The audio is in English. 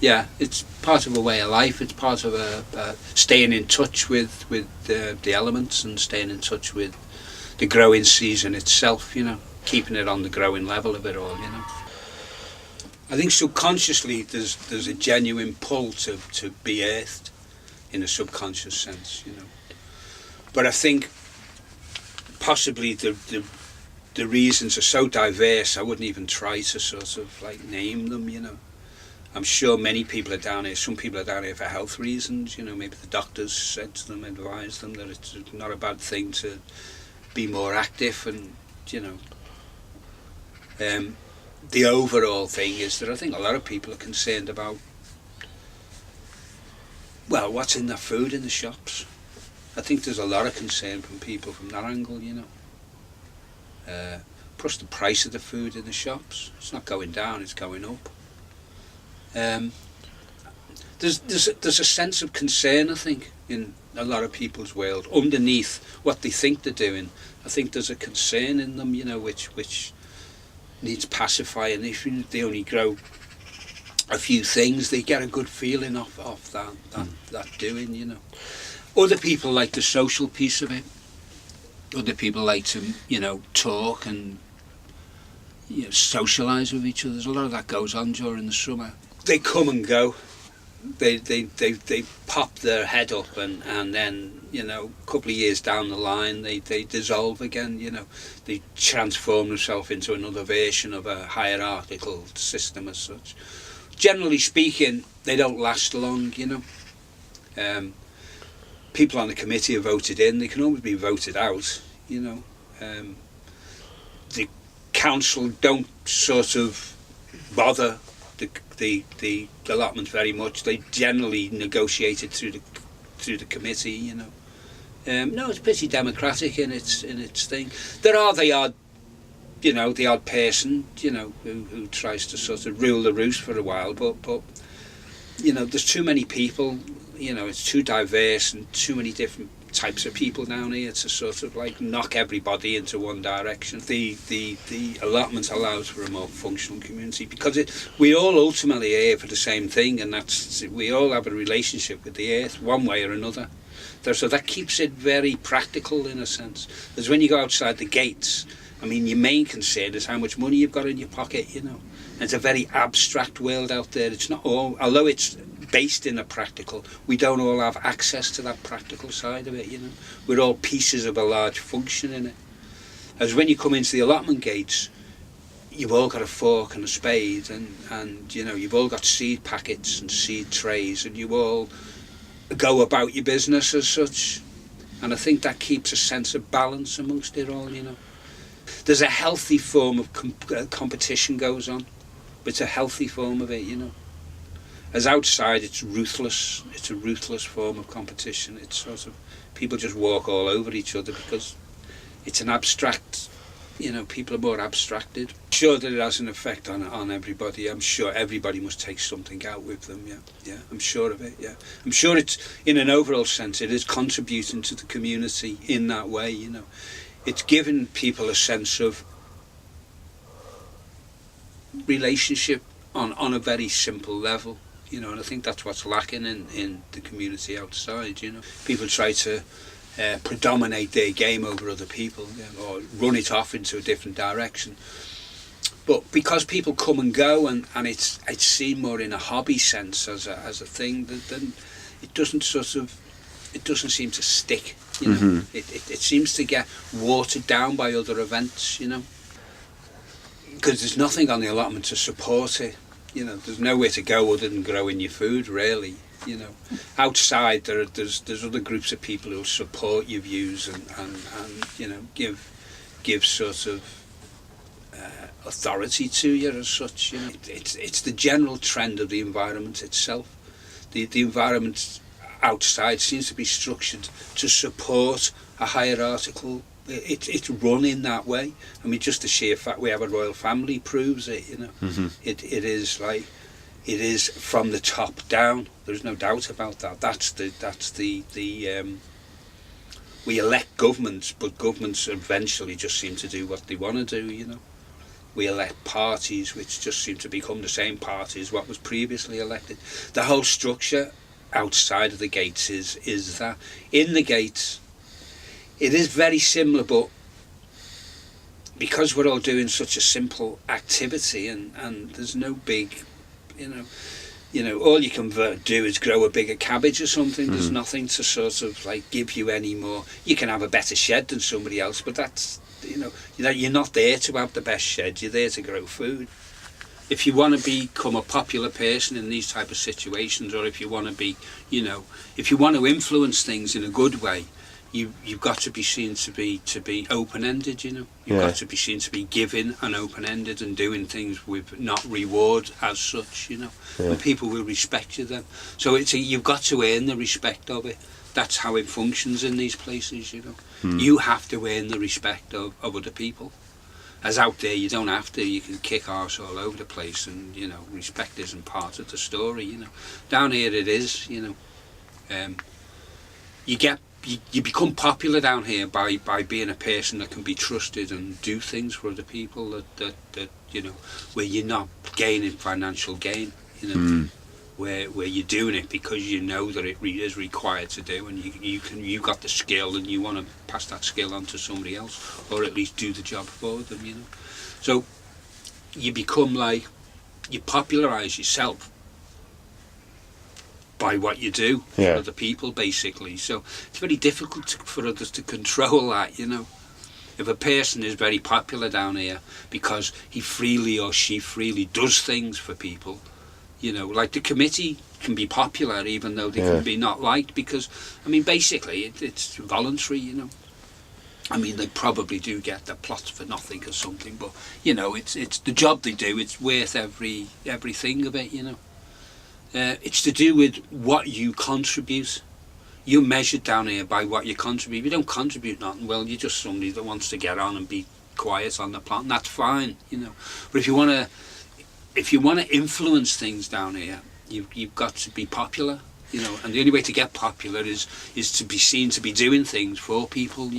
Yeah, it's part of a way of life. It's part of staying in touch with the elements and staying in touch with the growing season itself. Keeping it on the growing level of it all. I think subconsciously there's a genuine pull to be earthed in a subconscious sense. But I think possibly the reasons are so diverse I wouldn't even try to sort of name them. I'm sure many people are down here. Some people are down here for health reasons. Maybe the doctors said to them, advised them that it's not a bad thing to be more active, and the overall thing is that I think a lot of people are concerned about, well, what's in the food in the shops. I think there's a lot of concern from people from that angle. Plus the price of the food in the shops. It's not going down; it's going up. There's a sense of concern, I think, in a lot of people's world. Underneath what they think they're doing, I think there's a concern in them, which needs pacifying. If they only grow a few things, they get a good feeling off that doing. Other people like the social piece of it. Other people like to, talk and socialise with each other. There's a lot of that goes on during the summer. They come and go. They pop their head up and then a couple of years down the line they dissolve again. They transform themselves into another version of a hierarchical system as such. Generally speaking, they don't last long. People on the committee are voted in. They can always be voted out. The council don't sort of bother the allotment very much. They generally negotiate it through the committee. No, it's pretty democratic in its thing. There are the odd person who tries to sort of rule the roost for a while, but there's too many people. It's too diverse and too many different types of people down here to sort of knock everybody into one direction. The allotment allows for a more functional community because we all ultimately are here for the same thing, and that's we all have a relationship with the earth one way or another. So that keeps it very practical in a sense. As when you go outside the gates, your main concern is how much money you've got in your pocket. And it's a very abstract world out there. It's not all, although it's based in a practical, we don't all have access to that practical side of it. We're all pieces of a large function in it. As when you come into the allotment gates, you've all got a fork and a spade, and you've all got seed packets and seed trays, and you all go about your business as such. And I think that keeps a sense of balance amongst it all. There's a healthy form of competition goes on. It's a healthy form of it. As outside, it's ruthless. It's a ruthless form of competition. It's sort of people just walk all over each other because it's an abstract. People are more abstracted. I'm sure that it has an effect on everybody. I'm sure everybody must take something out with them. Yeah. I'm sure of it. Yeah. I'm sure it's in an overall sense it is contributing to the community in that way. It's given people a sense of relationship on a very simple level. And I think that's what's lacking in the community outside. People try to predominate their game over other people, or run it off into a different direction. But because people come and go, and it's seen more in a hobby sense as a thing, then it doesn't seem to stick. It seems to get watered down by other events. Because there's nothing on the allotment to support it. There's nowhere to go other than growing your food, really. Outside there's other groups of people who'll support your views and give sort of authority to you as such. It's the general trend of the environment itself. The environment outside seems to be structured to support a hierarchical. It's run in that way. Just the sheer fact we have a royal family proves it. It is from the top down. There's no doubt about that. That's the we elect governments, but governments eventually just seem to do what they want to do. we elect parties which just seem to become the same party as what was previously elected. The whole structure outside of the gates is that. In the gates, it is very similar, but because we're all doing such a simple activity, and there's no big, all you can do is grow a bigger cabbage or something. There's nothing to sort of like give you any more. You can have a better shed than somebody else, but that's, you're not there to have the best shed. You're there to grow food. If you want to become a popular person in these type of situations, or if you want to be, if you want to influence things in a good way, you've got to be seen to be open-ended. You've got to be seen to be giving and open-ended and doing things with not reward as such. And people will respect you then. So you've got to earn the respect of it. That's how it functions in these places. You have to earn the respect of other people. As out there, you don't have to. You can kick arse all over the place, and respect isn't part of the story. Down here it is. You become popular down here by being a person that can be trusted and do things for other people that where you're not gaining financial gain. Where you're doing it because you know that it is required to do, and you've got the skill and you want to pass that skill on to somebody else, or at least do the job for them. So you become you popularise yourself by what you do for other people, basically. So it's very difficult for others to control that. If a person is very popular down here because he freely or she freely does things for people, like the committee can be popular even though they can be not liked, because basically it's voluntary. They probably do get the plots for nothing or something, but it's the job they do. It's worth everything of it. It's to do with what you contribute. You're measured down here by what you contribute. If you don't contribute nothing, well, you're just somebody that wants to get on and be quiet on the plot, and that's fine. But if you want to influence things down here, you've got to be popular, and the only way to get popular is to be seen to be doing things for people,